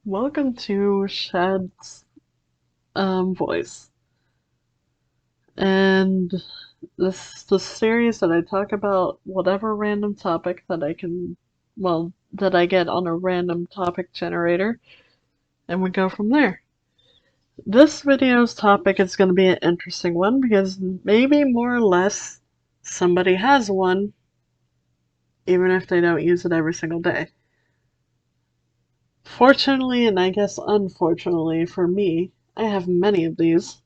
Welcome to Shad's Voice. And this is the series that I talk about whatever random topic that that I get on a random topic generator, and we go from there. This video's topic is going to be an interesting one because maybe more or less somebody has one, even if they don't use it every single day. Fortunately, and I guess unfortunately for me, I have many of these.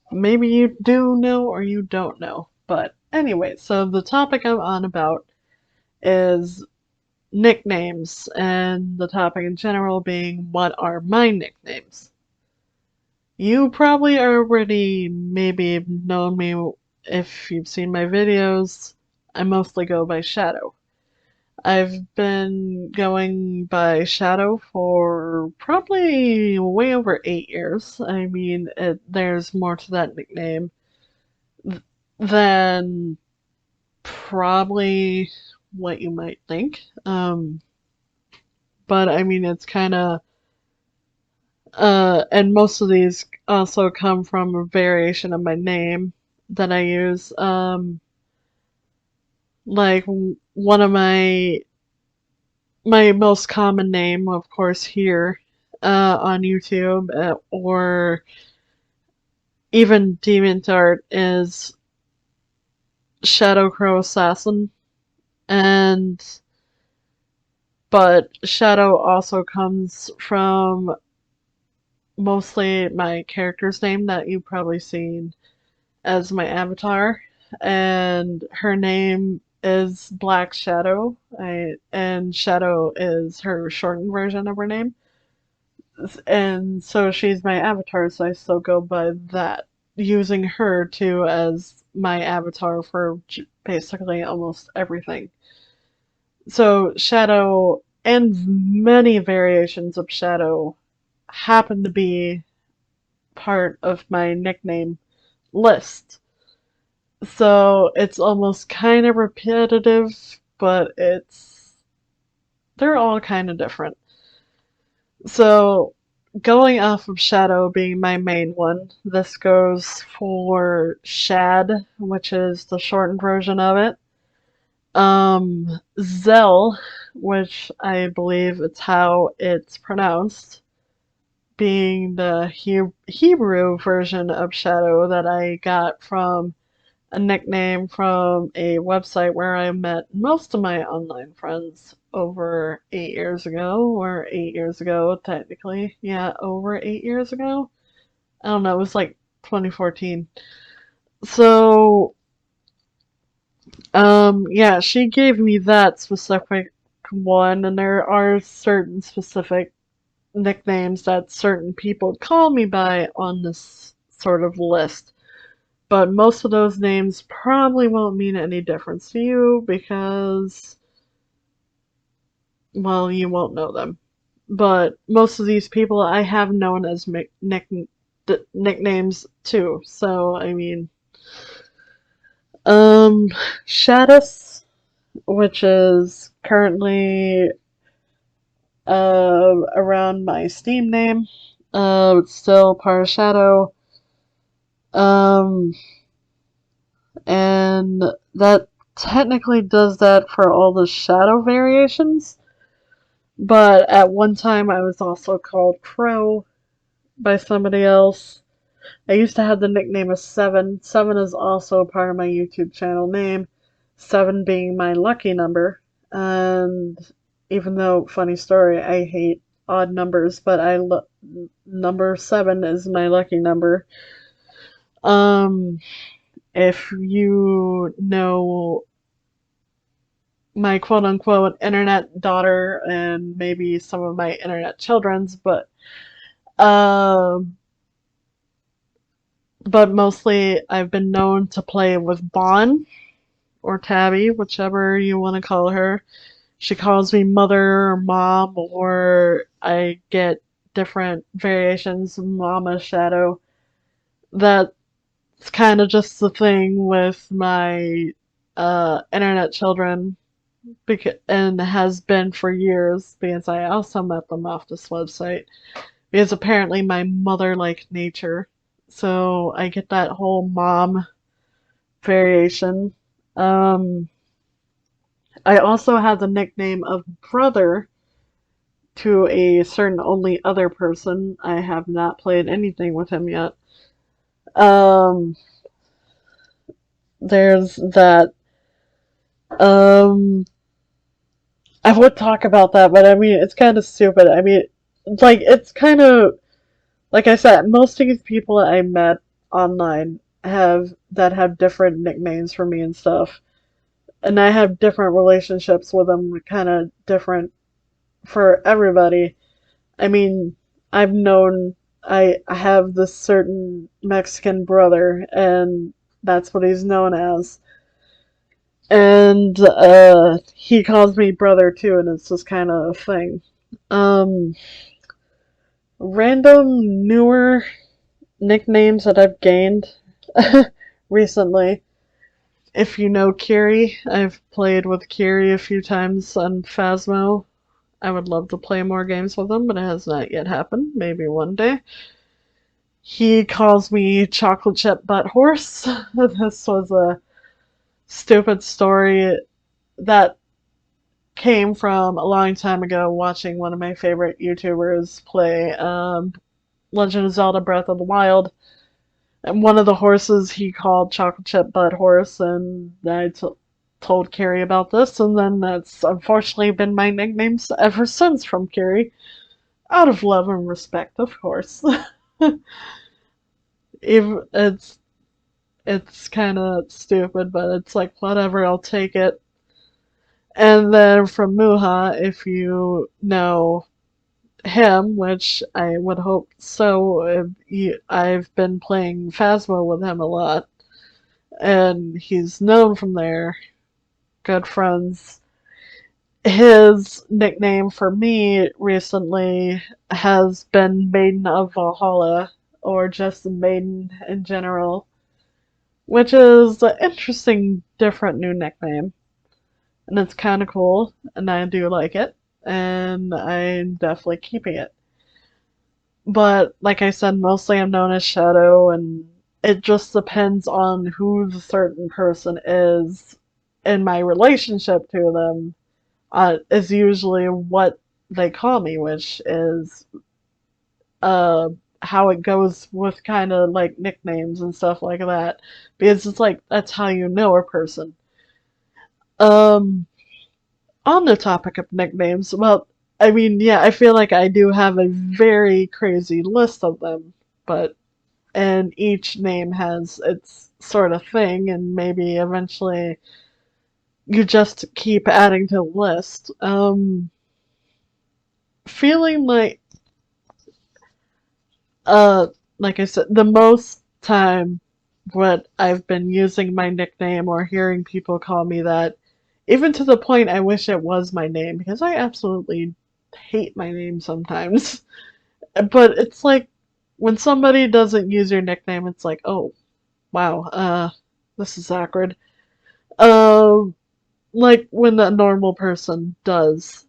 Maybe you do know or you don't know. But anyway, so the topic I'm on about is nicknames, and the topic in general being what are my nicknames? You probably already maybe have known me if you've seen my videos. I mostly go by Shadow. I've been going by Shadow for probably way over 8 years. I mean, there's more to that nickname than probably what you might think. But I mean, it's kind of, and most of these also come from a variation of my name that I use. Like one of my most common name, of course, here on YouTube or even DeviantArt is Shadow Crow Assassin, and but Shadow also comes from mostly my character's name that you've probably seen as my avatar, and her name is Black Shadow, and Shadow is her shortened version of her name, and so she's my avatar, so I still go by that, using her too as my avatar for basically almost everything. So Shadow and many variations of Shadow happen to be part of my nickname list. So it's almost kind of repetitive, but they're all kind of different. So going off of Shadow being my main one, this goes for Shad, which is the shortened version of it. Zell, which I believe it's how it's pronounced, being the Hebrew version of Shadow that I got from a nickname from a website where I met most of my online friends over 8 years ago, or 8 years ago, technically. Yeah, over 8 years ago. I don't know, it was like 2014. So, yeah, she gave me that specific one, and there are certain specific nicknames that certain people call me by on this sort of list. But most of those names probably won't mean any difference to you because, well, you won't know them. But most of these people I have known as nicknames too. So, I mean, um, Shadis, which is currently around my Steam name. It's still part of Shadow. Um, and that technically does that for all the Shadow variations. But at one time I was also called Crow by somebody else. I used to have the nickname of Seven. Seven is also a part of my YouTube channel name, Seven being my lucky number. And even though, funny story, I hate odd numbers, but number seven is my lucky number. Um, if you know my quote unquote internet daughter and maybe some of my internet children's, um, but mostly I've been known to play with Bon or Tabby, whichever you want to call her. She calls me mother or mom, or I get different variations of Mama Shadow. That's kind of just the thing with my internet children. and has been for years because I also met them off this website. Because apparently my mother liked nature, so I get that whole mom variation. Um, I also have the nickname of brother to a certain only other person. I have not played anything with him yet. Um, there's that. Um, I would talk about that, but I mean, it's kind of stupid. I mean, like, it's kind of, like I said, most of these people I met online have different nicknames for me and stuff. And I have different relationships with them, kind of different for everybody. I mean, I have this certain Mexican brother, and that's what he's known as. And he calls me brother too, and it's just kind of a thing. Um, Random newer nicknames that I've gained recently. If you know Kiri, I've played with Kiri a few times on Phasmo. I would love to play more games with him, but it has not yet happened. Maybe one day. He calls me Chocolate Chip Butt Horse. This was a stupid story that came from a long time ago watching one of my favorite YouTubers play Legend of Zelda Breath of the Wild. And one of the horses he called Chocolate Chip Butt Horse, and told Carrie about this, and then that's unfortunately been my nicknames ever since from Carrie. Out of love and respect, of course. Even it's kind of stupid, but it's like whatever, I'll take it. And then from Muha, if you know him, which I would hope so, I've been playing Phasmo with him a lot, and he's known from there. Good friends. His nickname for me recently has been Maiden of Valhalla, or just Maiden in general, which is an interesting, different new nickname. And it's kind of cool, and I do like it, and I'm definitely keeping it. But like I said, mostly I'm known as Shadow, and it just depends on who the certain person is in my relationship to them, is usually what they call me, which is uh, how it goes with kind of like nicknames and stuff like that. Because it's like, that's how you know a person. Um, on the topic of nicknames, well, I mean, yeah, I feel like I do have a very crazy list of them, but and each name has its sort of thing, and maybe eventually you just keep adding to the list. Feeling uh, like I said, the most time what I've been using my nickname or hearing people call me that, even to the point I wish it was my name, because I absolutely hate my name sometimes. But it's like when somebody doesn't use your nickname, it's like, oh, wow, this is awkward. Um, like when a normal person does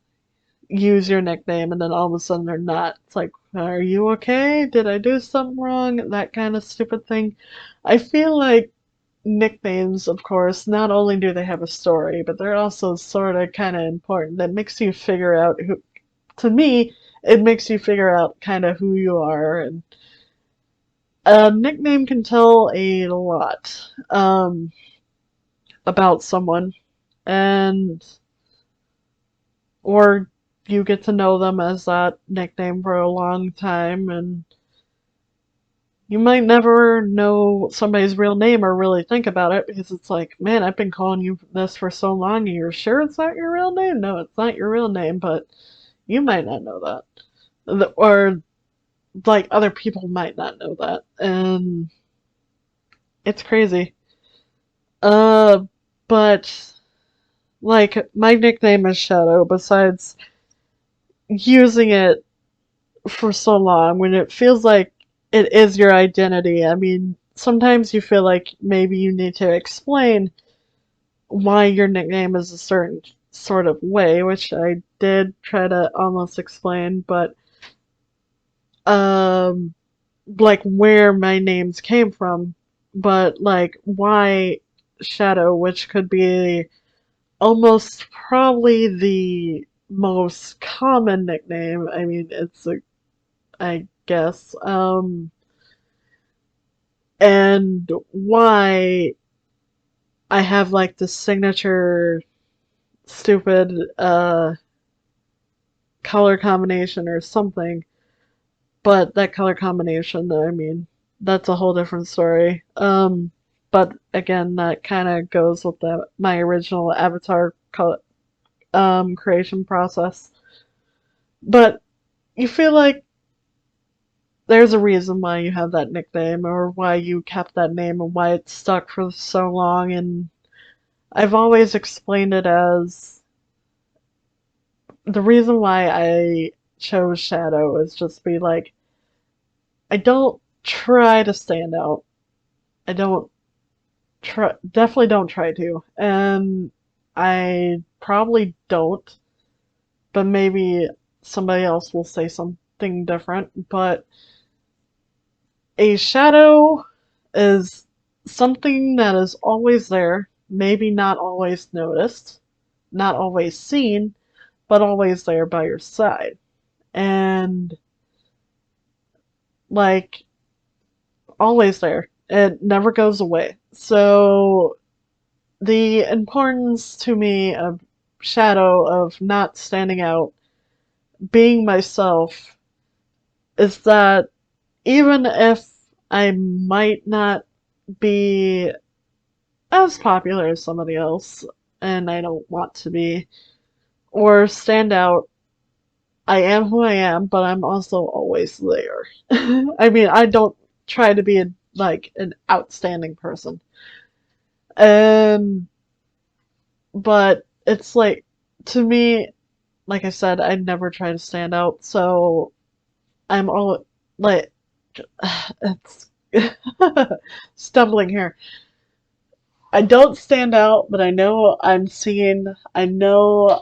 use your nickname and then all of a sudden they're not. It's like, are you okay? Did I do something wrong? That kind of stupid thing. I feel like nicknames, of course, not only do they have a story, but they're also sort of kind of important. That makes you figure out who, to me, it makes you figure out kind of who you are. And a nickname can tell a lot about someone, and or you get to know them as that nickname for a long time, and you might never know somebody's real name or really think about it because it's like, man, I've been calling you this for so long, and you're sure it's not your real name? No, it's not your real name, but you might not know that. Or, like, other people might not know that. And it's crazy. Uh, but, like, my nickname is Shadow, besides using it for so long when it feels like it is your identity. I mean, sometimes you feel like maybe you need to explain why your nickname is a sort of way, which I did try to almost explain, but um like where my names came from, but like why Shadow, which could be almost probably the most common nickname. I mean, it's a, I guess, and why I have like the signature stupid color combination or something, but that color combination, I mean, that's a whole different story. But again, that kind of goes with my original avatar color, creation process. But you feel like there's a reason why you have that nickname or why you kept that name and why it stuck for so long. And I've always explained it as the reason why I chose Shadow is just to be like, I don't try to stand out. I don't try, definitely don't try to. And I probably don't, but maybe somebody else will say something different. But a shadow is something that is always there, maybe not always noticed, not always seen, but always there by your side. And like always there. It never goes away. So the importance to me of shadow, of not standing out, being myself, is that even if I might not be as popular as somebody else, and I don't want to be, or stand out, I am who I am, but I'm also always there. I mean, I don't try to be like an outstanding person. And but it's like to me, like I said, I never try to stand out, so I'm all like it's stumbling here. I don't stand out, but I know I'm seen. I know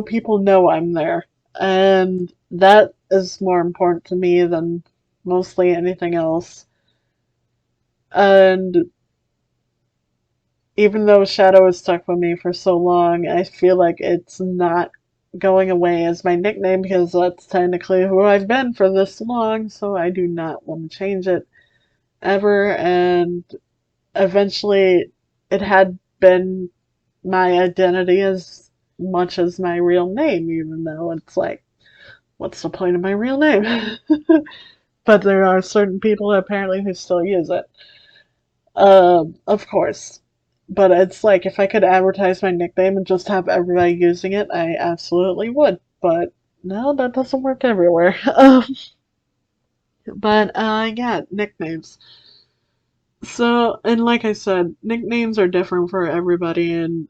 people know I'm there, and that is more important to me than mostly anything else. And even though Shadow has stuck with me for so long, I feel like it's not going away as my nickname because that's technically who I've been for this long, so I do not want to change it ever. And eventually, it had been my identity as much as my real name, even though it's like, what's the point of my real name? But there are certain people apparently who still use it. Of course. But it's like if I could advertise my nickname and just have everybody using it, I absolutely would. But no, that doesn't work everywhere. But yeah, nicknames. So, and like I said, nicknames are different for everybody, and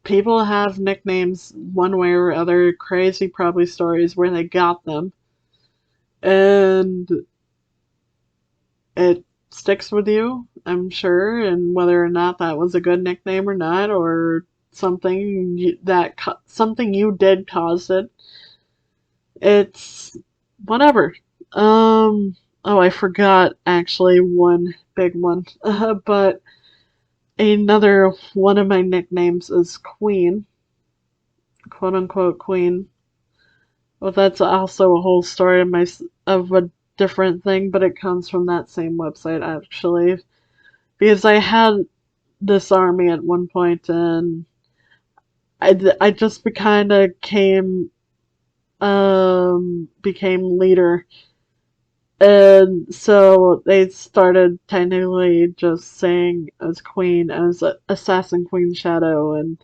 people have nicknames one way or other, crazy probably stories where they got them, and it sticks with you, I'm sure, and whether or not that was a good nickname or not, or something something you did cause it, it's whatever. Oh, I forgot actually one big one, but another one of my nicknames is Queen, quote unquote Queen. Well, that's also a whole story of a different thing, but it comes from that same website actually. Because I had this army at one point, and I just kind of became leader, and so they started technically just saying as Queen, as Assassin Queen Shadow, and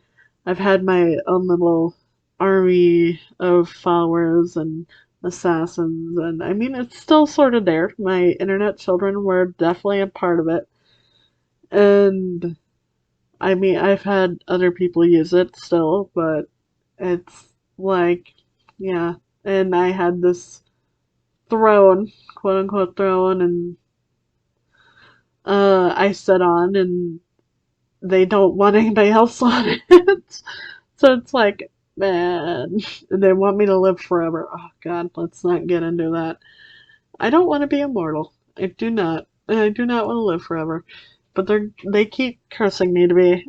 I've had my own little army of followers and assassins, and I mean, it's still sort of there. My internet children were definitely a part of it, and I mean, I've had other people use it still, but it's like, yeah. And I had this throne, quote unquote throne, and I sat on, and they don't want anybody else on it. So it's like, man, they want me to live forever. Oh God, let's not get into that. I don't want to be immortal. I do not. And I do not want to live forever. But they keep cursing me to be.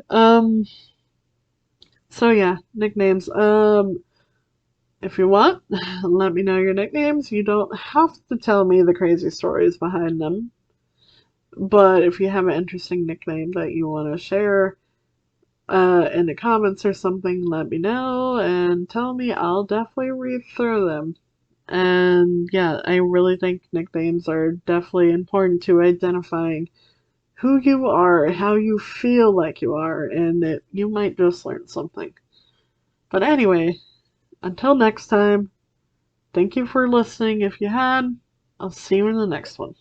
So yeah, nicknames. If you want, let me know your nicknames. You don't have to tell me the crazy stories behind them. But if you have an interesting nickname that you want to share in the comments or something, let me know and tell me. I'll definitely read through them. And yeah, I really think nicknames are definitely important to identifying who you are, how you feel like you are, and that you might just learn something. But anyway, until next time, thank you for listening. If you had, I'll see you in the next one.